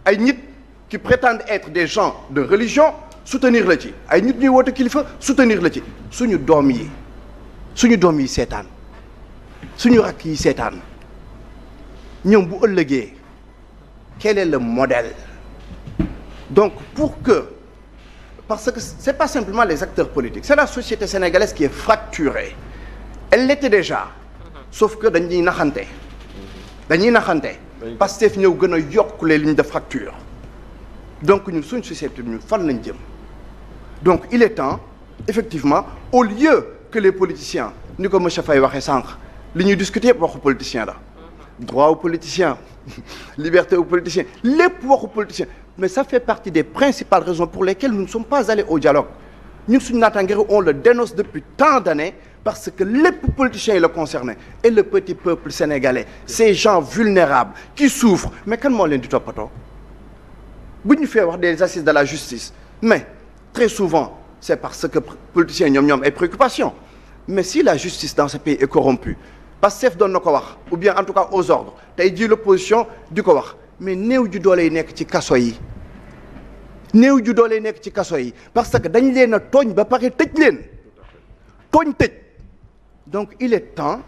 ay nit qui prétendent être des gens de religion soutenir la ci ay nit ñuy woote kilifa soutenir la ci suñu doom yi seetaan suñu rakk yi seetaan ñoom bu ëllëgee quel est le modèle donc parce que c'est pas simplement les acteurs politiques c'est la société sénégalaise qui est fracturée elle l'était déjà sauf que dañuy naxante Pastef ñëw gën a yokk les lignes de fracture donc ñun suñ société ñun fan lañ jëm donc il est temps effectivement au lieu que les politiciens ni ko monsieur Faye waxee sànq li ñuy discuter yëpp waxu politicien la droit aux politiciens liberté aux politiciens lépp waxu politicien mais ça fait partie des principales raisons pour lesquelles nous ne sommes pas allés au dialogue ñun suñu naataangeeri on le dénonce depuis tant d'années parce que lépp politiciens yi la concerné et le petit peuple sénégalais ces gens vulnérables qui souffrent mais kan moo leen di toppatoo bu ñu fee wax des assises de la justice mais très souvent c'est parce que politiciens ñoom ay préoccupations mais si la justice dans ce pays est corrompue Pastef doon na ko wax ou bien en tout cas aux ordres tey jii l'opposition di ko wax mais néew ju doole yi nekk ci kaso yi parce que dañ leen a tooñ ba pare tëj donc il est temps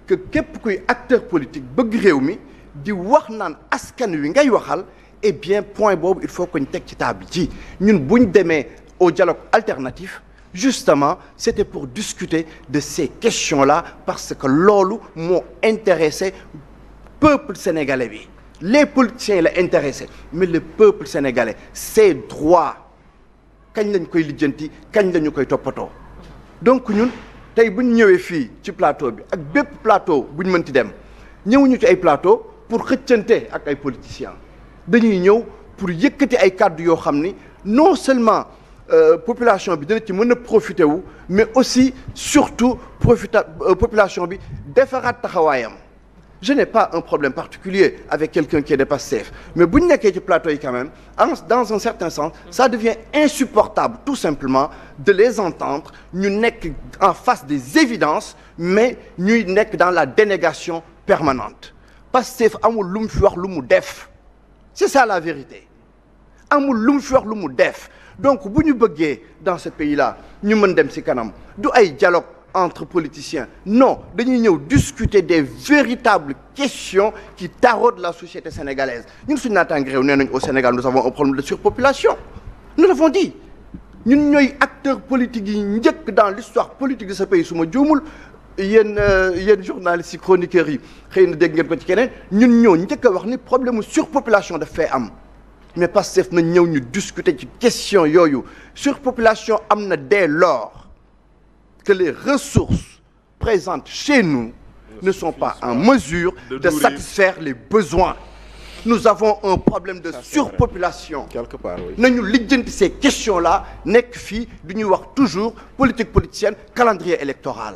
que képp kuy acteur politique bëgg réew mi di wax naan askan wi ngay waxal eh bien point boobu il faut que ñu teg ci table ji ñun bu ñu demee au dialogue alternatif justement c'était pour discuter de ces questions-là parce que loolu moo intéressé peuple sénégalais bi les politiciens la intéressé mais le peuple sénégalais ses droits kañ lañ koy lijjanti kañ lañu koy toppatoo donc ñun tey bu ñu ñëwee fii ci plateau bi ak bépp plateau bu ñu mënti dem ñëwuñu ci ay plateau pour xëccante ak ay politiciens dañuy ñëw pour yëkkati ay kàddu yoo xam ni non seulement population bi dina ci mën a profiter wu mais aussi surtout population bi defaraat taxawaayam je n'ai pas un problème particulier avec quelqu'un qui est de Pastef mais bu ñu nekkee ci plateau yi quand même dans un certain sens ça devient insupportable tout simplement de les entendre ñu nekk en face des évidences mais ñuy nekk dans la dénégation permanente Pastef amul lu mu fi wax lu mu def c'est ça la vérité amul lu mu fi wax lu mu def donc bu ñu bëggee dans ce pays-là ñu mën dem ci kanam du ay dialogue entre politiciens non dañuy ñëw discuter des véritables questions qui taraudent la société sénégalaise ñun suñu naataange réew nee nañ au Sénégal nous avons un problème de surpopulation nous l'avons dit ñun ñooy acteurs politiques yi njëkk dans l'histoire politique de ce pays su ma juumul yéen journalistes yi chroniqueurs yi xëy na dégg ngeen ko ci keneen ñun ñoo njëkk a wax ni problème surpopulation daf fee am mais Pastef na ñëw ñu discuter ci question yooyu surpopulation am na dès lors que les ressources présentes chez nous ne sont pas en mesure de satisfaire les besoins. Nous avons un problème de surpopulation. Quelque part, oui. Nañu lijjanti ces questions-là nekk fii du ñuy wax toujours politique politicienne calendrier électoral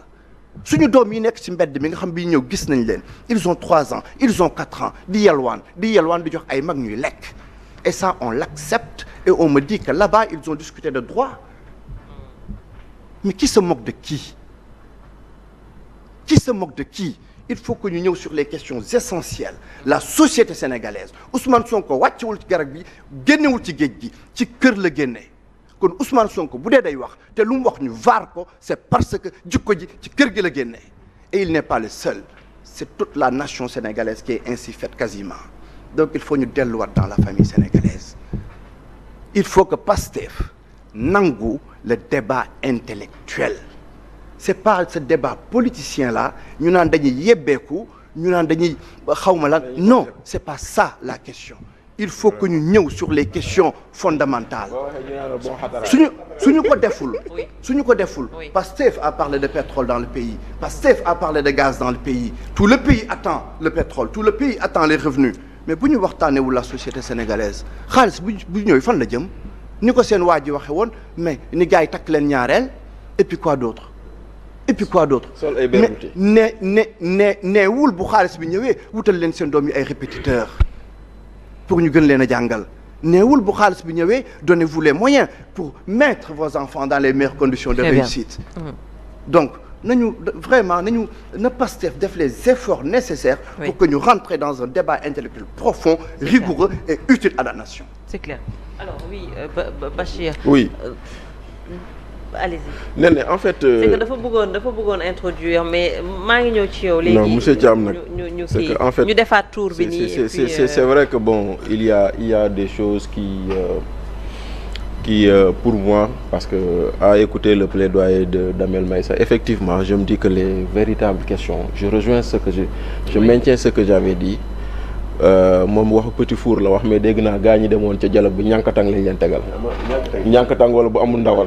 suñu doom yi nekk ci mbedd mi nga xam bi ñëw gis nañ leen ils ont 3 ans ils ont 4 ans di yalwaan di jox ay mag ñuy lekk et ça on l'accepte et on me dit que là-bas ils ont discuté de droit. Mais qui se moque de qui? Qui se moque de qui? Il faut que ñu ñëw sur les questions essentielles. La société sénégalaise Ousmane Sonko wàccewul ci garab bi génnewul ci géej gi ci kër la génne kon Ousmane Sonko bu dee day wax te lu mu wax ñu vaar ko c'est parce que jikko ji ci kër gi la génne et il n'est pas le seul c'est toute la nation sénégalaise qui est ainsi faite quasiment donc il faut ñu delluwaat dans la famille sénégalaise il faut que Pastef nangu le débat intellectuel c'est pas ce débat politicien là ñu naan dañuy yebbeeku ñu naan dañuy xawma lan non c'est pas ça la question il faut que ñu ñëw sur les questions fondamentales suñu ko deful Pastef a parlé de pétrole dans le pays Pastef a parlé de gaz dans le pays tout le pays attend le pétrole tout le pays attend les revenus mais bu ñu waxtaanewul la société sénégalaise xaalis bu ñëw fan la jëm ni ko seen waa ji waxe woon mais ni gars yi takk leen ñaareel et puis quoi d'autre neewul bu xaalis bi ñëwee wutal leen seen doom yi ay répétiteurs pour ñu gën leen a jàngal neewul bu xaalis bi ñëwee donnez-vous les moyens pour mettre vos enfants dans les meilleures conditions de réussite donc vraiment na Pastef def les efforts nécessaires pour que ñu rentrer dans un débat intellectuel profond, rigoureux et utile à la nation. C'est clair. Alors oui, Bachir. Oui. Allez-y. Néné, en fait. C'est que dafa bëggoon introduire mais maa ngi ñëw ci yow. léegi non monsieur Thiam nag ñu c'est que en fait ñu defaat tour bi nii. c'est vrai que bon il y a des choses qui pour moi parce que à écouter le plaidoyer de Damel Maïssa effectivement je me dis que les véritables questions je rejoins ce que je maintiens ce que j'avais dit moom waxu petit four la wax mais dégg naa gaa ñi demoon ca dialogue bi ñànkatang lañ leen tegal ñànkatang wala bu amul ndawal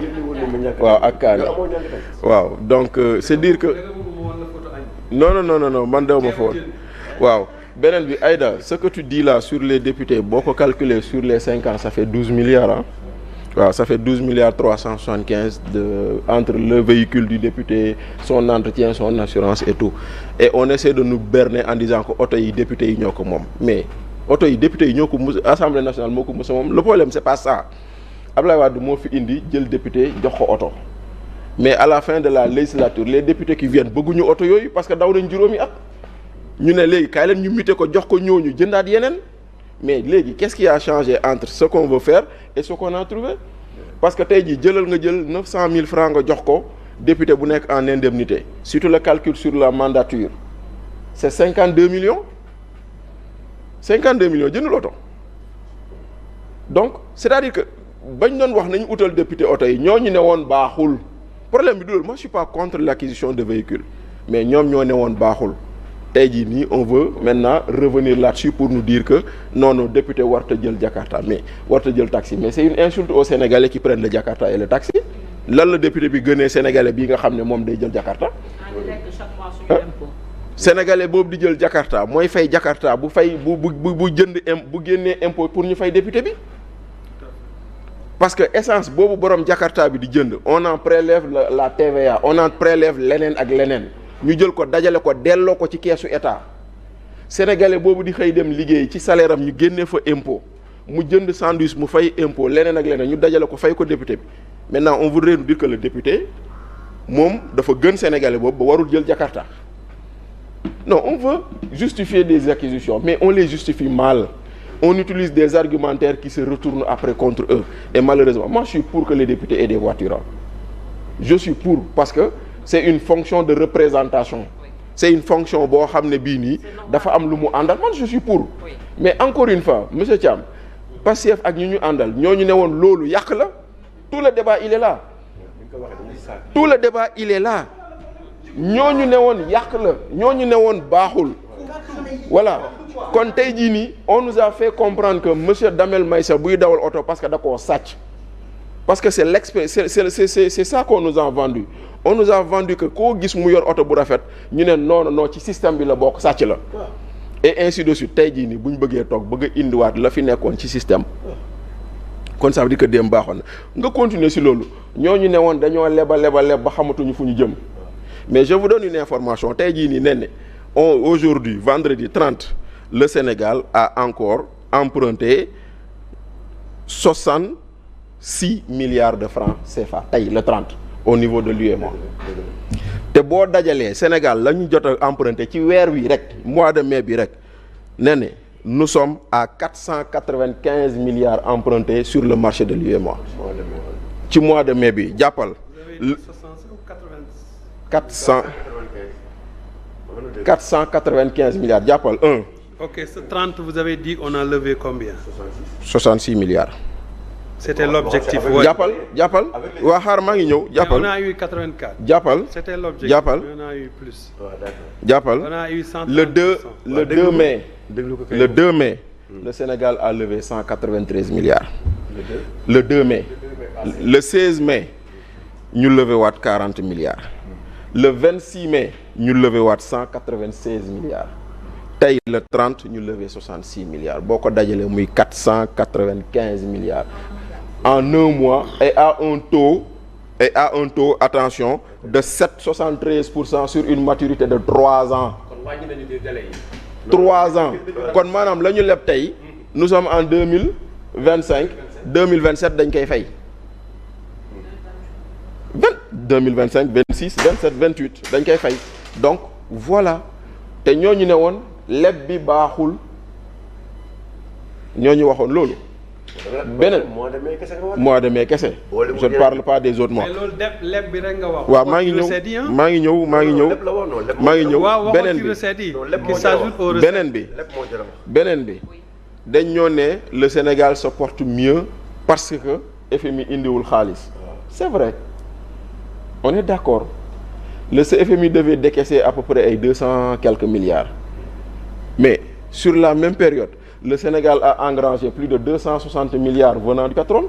waaw ak kaani waaw donc c'est dire que non man dew ma fa woon waaw beneen bi Aïda ce que tu dis là sur les députés boo ko calculer sur les 5 ans ça fait 12 milliards hein. waaw ça fait 12 milliards 375 entre le véhicule du député son entretien son assurance et tout et on essaie de nous berner en disant que oto yi député yi ñoo ko moom mais oto yi député yi ñoo ko mus assemblée nationale moo ko mus moom le problème c'est pas ça Abdoulaye Wade moo fi indi jël député jox ko oto mais à la fin de la législature les députés qui viennent bëgguñu oto yooyu parce que daw nañ juróomi at ñu ne léegi kaay leen ñu muté ko jox ko ñooñu jëndaat yeneen mais léegi qu'est-ce qui a changé entre ce qu'on veut faire et ce qu'on a trouvé parce que tey jii jëlal nga jël 900 000 francs nga jox ko député bu nekk en indemnité si tu le calcules sur la mandature c'est 52 millions jëndul oto donc c'est-à-dire que bañ doon wax nañu utal député oto yi ñooñu ne woon baaxul problème bi du loolu moi je suis pas contre l'acquisition de véhicules mais ñoom ñoo ne woon baaxul tey jii nii on veut maintenant revenir là-dessus pour nous dire que non député warta jël Jakarta mais warta jël taxi mais c'est une insulte aux Sénégalais qui prennent le Jakarta et le taxi lan la député bi gënee Sénégalais bii nga xam ne moom day jël Jakarta Sénégalais boobu di jël Jakarta mooy fay Jakarta bu fay bu jënd bu génnee impôt pour ñu fay député bi parce que essence boobu borom Jakarta bi di jënd on en prélève la TVA on en prélève leneen ak leneen ñu jël ko dajale ko delloo ko ci keesu état sénégalais boobu di xëy dem liggéey ci salaire am ñu génnee fa impôt mu jënd sandwich mu fay impôt leneen ak leneen ñu dajale ko fay ko député bi maintenant on voudrait nous dire que le député moom dafa gën sénégalais boobu ba warul jël Jakarta non on veut justifier des acquisitions mais on les justifie mal on utilise des argumentaires qui se retournent après contre eux et malheureusement moi je suis pour que les députés aient des voitures je suis pour parce que c'est une fonction de représentation c'est une fonction boo xam ne bii nii dafa am lu mu àndal man je suis pour mais encore une fois monsieur Thiam Pastef ak ñu àndal ñooñu ne woon loolu yàq la tout le débat il est là ñooñu ne woon yàq la ñooñu ne woon baaxul voilà kon tey jii nii on nous a fait comprendre que monsieur Damel Maïssa buy dawal oto parce que da koo sàcc parce que c'est ça qu'on nous a vendu on nous a vendu que koo gis mu yor oto bu rafet ñu ne non ci système bi la bokk sàcc la et ainsi de suite tey jii nii bu ñu bëggee toog bëgg a indiwaat la fi nekkoon ci système kon ça veut dire que démb baaxoon na nga continuer si loolu ñooñu ne woon dañoo leb ba xamatuñu fu ñu jëm mais je vous donne une information tey jii nii ne aujourd'hui vendredi 30 le Sénégal a encore emprunté 66 milliards de francs CFA tey le 30 au niveau de l'UEMOA te boo dajalee Sénégal la ñu jot a emprunté ci weer wi rek mois de mai bi rek ne nous sommes à 495 milliards empruntés sur le marché de l'UEMOA ci mois de mai bi jàppal 495 milliards jàppal Ok, ce 30 vous avez dit on a levé combien? 66 milliards. C'était l'objectif. Jàppal waa xaar maa ngi ñëw jàppal. On a eu 84. Jàppal. C'était l'objectif. Jàppal. On a eu plus. Jàppal. On a eu 100. Le 2 mai, le Sénégal a levé 193 milliards. Le 2 mai. Le 16 mai, ñu levé waat 40 milliards. Le 26 mai, ñu levé waat 196 milliards. Tey le 30 ñu levé 66 milliards boo ko dajalee muy 495 milliards en un mois et à un taux attention de 7,73% sur une maturité de 3 ans. 3 ans kon maanaam la ñu leb tey nous sommes en 2025 2027 dañ koy fay 2025 26 26 27 28 dañ koy fay donc voilà te ñooñu ne woon leb bi baaxul ñooñu waxoon loolu. beneen mois de mai kese. je ne parle pas des autres mois. mais loolu leb bi rek nga wax. waaw maa ngi ñëw beneen bi dañ ñoo ne le Sénégal se porte mieux parce que FMI indiwul xaalis. c'est vrai on est d'accord le FMI devait décaisser à peu près ay 200 quelques milliards mais sur la même période le Sénégal a engrangé plus de 260 milliards venant du pétrole.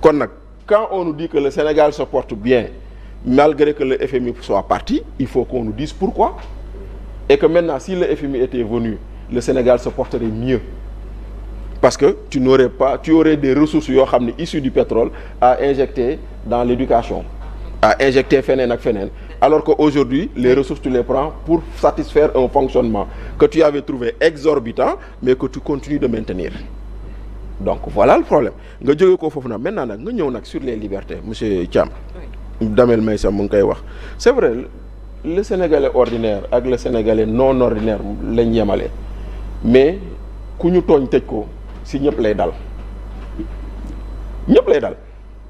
kon nag quand on nous dit que le Sénégal se porte bien malgré que le FMI soit parti il faut qu'on nous dise pourquoi et que maintenant si le FMI était venu le Sénégal se porterait mieux parce que tu aurais des ressources yoo xam ne issues du pétrole à injecter dans l'éducation à injecter feneen ak feneen alors qu'aujourd'hui les ressources tu les prends pour satisfaire un fonctionnement que tu avais trouvé exorbitant mais que tu continues de maintenir donc voilà le problème nga jógee ko foofu nag maintenant nag nga ñëw nag sur les libertés monsieur Thiam Damel Meissa mu ngi koy wax c'est vrai le Sénégalais ordinaire ak le Sénégalais non ordinaire lañ yemale mais ku ñu tooñ tëj ko si ñëpp lay dal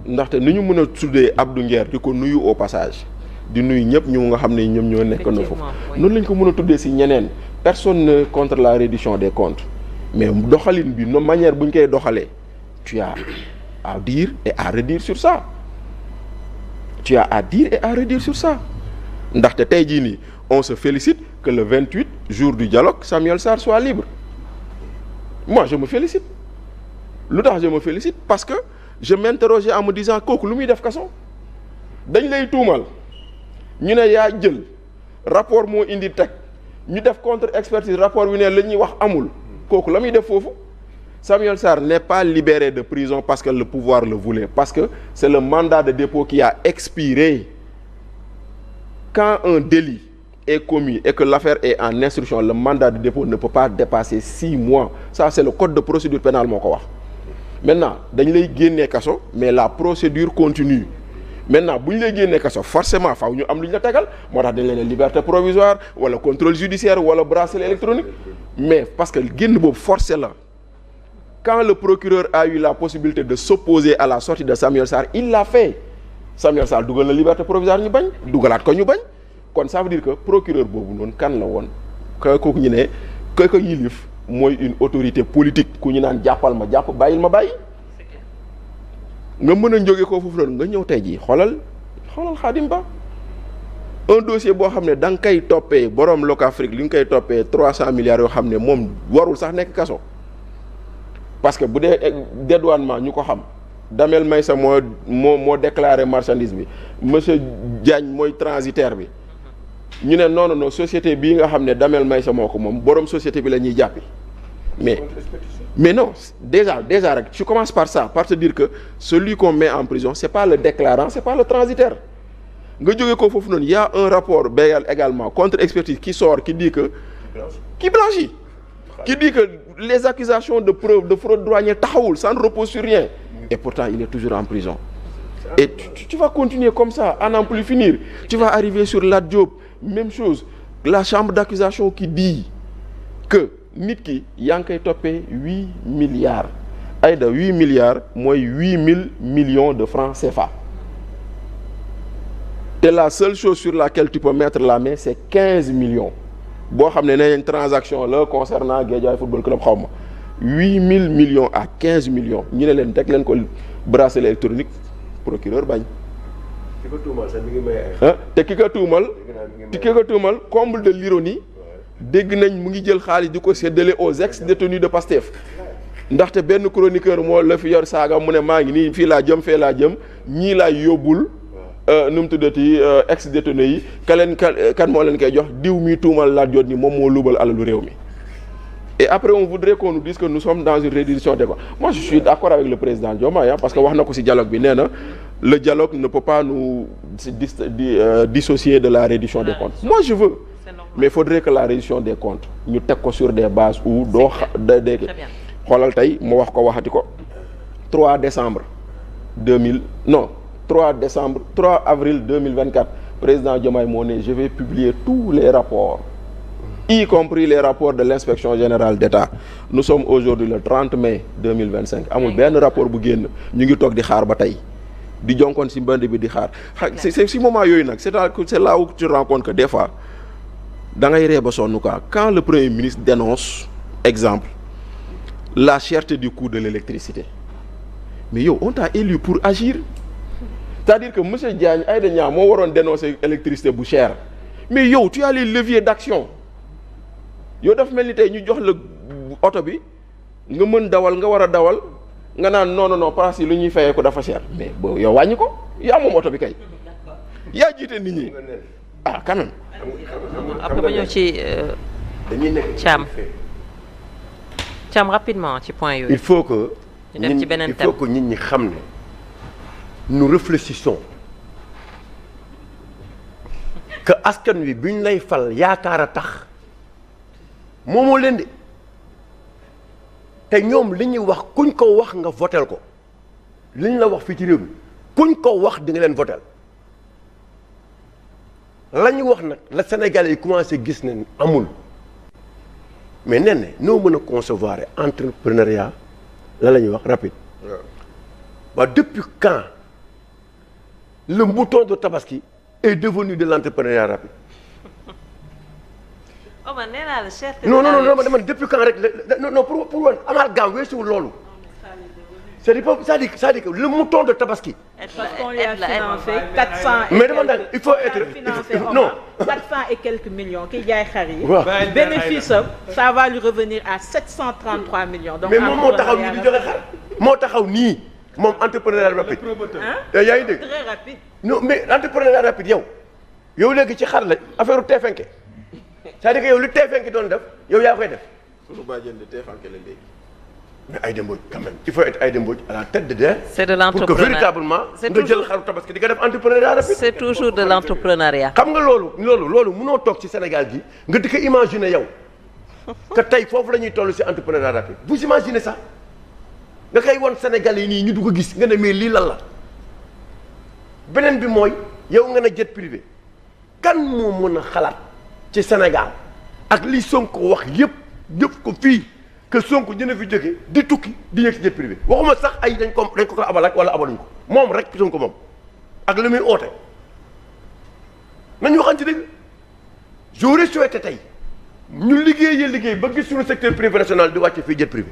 ndaxte ni ñu mën a tuddee Abdou Nguer di ko nuyu au passage di nuyu ñëpp ñu nga xam ne ñoom ñoo nekk na foofu noonu lañ ko mën a tuddee si ñeneen personne ne contre la reddition des comptes mais doxalin bi no manière bu ñu koy doxalee tu as à dire et à redire sur ça ndaxte tey jii nii on se félicite que le 28 jour du dialogue Samuel Sarr soit libre moi je me félicite lu tax je me félicite parce que je m'interrogeais en me disant kooku lu muy def kaso dañ lay tuumal ñu ne yaa jël rapport moo indi teg ñu def contre expertise rapport wi ne la ñuy wax amul kooku la muy def foofu Samuel Sarr n'est pas libéré de prison parce que le pouvoir le voulait parce que c'est le mandat de dépôt qui a expiré quand un délit est commis et que l'affaire est en instruction le mandat de dépôt ne peut pas dépasser 6 mois ça c'est le code de procédure pénale moo ko wax maintenant dañ lay génnee kaso mais la procédure continue maintenant bu ñu lay génnee kaso forcément faaw ñu am lu ñu la tegal moo tax dañ leen liberté provisoire wala contrôle judiciaire wala bracelet électronique mais parce que génn boobu forcé la quand le procureur a eu la possibilité de s'opposer à la sortie de Samuel Sarr il l'a fait Samuel Sarr dugal na liberté provisoire ñu bañ dugalaat ko ñu bañ kon ça veut dire que procureur boobu noonu kan la woon kooku ñu ne ko yilif mooy une autorité politique ku ñu naan jàppal ma jàpp bàyyil ma bàyyi nga mën a jóge ko foofu noonu nga ñëw tey jii xoolal Khadim Ba un dossier boo xam ne da nga koy toppee borom Locafrique li nga koy toppee 300 milliards yoo xam ne moom warul sax nekk kaso parce que bu dee dédouanement ñu ko xam Damel Meissa moo déclaré marchandise bi monsieur Diagne mooy transitaire bi ñu ne non société bii nga xam ne Damel Meissa moo ko moom borom société bi la ñuy jàppi mais non déjà rek tu commences par ça par te dire que celui qu'on met en prison c'est pas le déclarant c'est pas le transitaire nga jógee ko foofu noonu y a un rapport béyal également contre-expertise qui sort qui dit que qui blanchit qui dit que les accusations de preuve de fraude douanière taxawul ça ne repose sur rien et pourtant il est toujours en prison et tu vas continuer comme ça à n'en plus finir tu vas arriver sur Lat Diop même chose la chambre d'accusation qui dit que nit ki yaa ngi koy toppee 8 milliards ayda 8 milliards mooy 8000 millions de francs CFA te la seule chose sur laquelle tu peux mettre la main c'est 15 millions boo xam ne nee nañ transaction la concernant Guédiawaye Football Club xaw ma 8000 millions à 15 millions ñu ne leen teg leen ko bracelet électronique procureur bañ. ki ko tuumal sax mi ngi may te ki ko tuumal comble de l'ironie dégg nañ mu ngi jël xaalis di ko séddale aux ex-détenus de Pastef ndaxte benn chroniqueur moo la fi yor saaga mu ne maa ngi nii fii laa jëm fee laa jëm ñii laa yóbbul nu mu tuddati ex-détenus yi kan moo leen koy jox diw mi tuumal laaj jot ni moom moo lubal alalu réew mi. Et après on voudrait qu'on nous dise que nous sommes dans une reddition des comptes. Moi je suis d'accord avec le président Diomaye parce que wax na ko ci dialogue bi nee na le dialogue ne peut pas nous dissocier de la reddition des comptes. Moi je veux. Mais il faudrait que la reddition des comptes ñu teg ko sur des bases où doo dégg xoolal tey ma wax ko waxati ko 3 décembre 3 avril 2024 président Diomaye moo ne je vais publier tous les rapports y compris les rapports de l'inspection générale d'État. Nous sommes aujourd'hui le 30 mai 2025 amul benn rapport bu génn ñu ngi toog di xaar ba tey di jonkoon ci mbënd bi di xaar c'est ci moment yooyu nag c'est là où tu rends compte que des fois da ngay ree ba sonn quoi quand le premier ministre dénonce exemple la cherté du coût de l'électricité mais yow on t'a élu pour agir c'est-à-dire que monsieur Diagne Aïda Niang moo waroon dénoncer électricité bu cher mais yow tu as les leviers d'action yow daf mel ni tey ñu jox la oto bi nga mën dawal nga war a dawal nga naan non parce que lu ñuy fayee ko dafa cher mais boo yow wàññi ko yaa moom oto bi kay yaa jiite nit ñi ah quand même. après ba ñëw ci Thiam rapidement ci point yooyu. il faut que ñu dem ci beneen thème il faut que nit ñi xam ne nous réfléchissons que askan wi bi ñu lay fal yaakaar a tax moomoo leen de te ñoom li ñuy wax kuñ ko wax nga votel ko li ñu la wax fii ci réew mi kuñ ko wax di nga leen votel la ñu wax nag la Sénégalais yi commencé gis ne amul mais nee na noo mën a concevoir entrepreneuriat la ñuy wax rapide. waaw depuis quand le mouton de Tabaski est devenu de l'entrepreneuriat rapide. oh man nee naa la cherté. non man depuis quand rek non pour wan amalgame weesuwul loolu. c'est-à-dire que le mouton de Tabaski. parce qu'on lui a financé 400 mais dama naan il faut être non 400 et quelques millions ki jaay xar yi. bénéfice am ça va lui revenir à 733 millions. donc mais moom moo taxaw nii di joxe xar moo taxaw nii moom entrepreneuriat rapide. yaa ngi dégg très rapide. non mais entrepreneuriat rapide yow léegi ci xar la affaire teefenke c'est-à-dire que yow li teefenke doon def yow yaa koy def. suñu bàjjen de teefenke la léegi. mais Aïda Mbodj quand même il faut être Aïda Mbodj à la tête de terre. c'est de l'entrepreneuriat pour que véritablement nga jël xaru tabaski di nga def entrepreneuriat rapide. c'est toujours de l'entrepreneuriat. xam nga loolu mënoo toog ci Sénégal gi nga di ko imaginer yow que tey foofu la ñuy toll ci entrepreneuriat rapide vous imaginez ça nga koy won Sénégalais yi nii ñu du ko gis nga ne mais lii lan la beneen bi mooy yow nga ne jet privé kan moo mën a xalaat ci Sénégal ak li Sonko wax yëpp ko fii que Sonko dina fi jóge di tukki di yegg ci jet privé waxuma sax ay dañ ko abal ak wala abaluñ ko moom rek Sonko moom ak li muy oote nañu waxan ci dëgg j'aurais souhaité tey ñu liggéey ba gis suñu secteur privé national di wàcce fii jet privé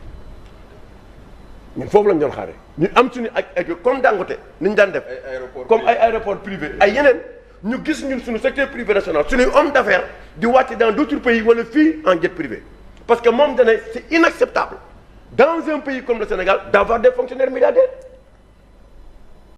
ñun foofu lañ doon xaare ñu am suñu ak comme Dangote ni ñu daan def comme ay aéroport privé ay yeneen ñu gis ñun suñu secteur privé national suñuy homme d'affaires di wàcce dans d'autres pays wala fii en jet privé parce que moom dana c'est inacceptable dans un pays comme le Sénégal d'avoir des fonctionnaires milliardaires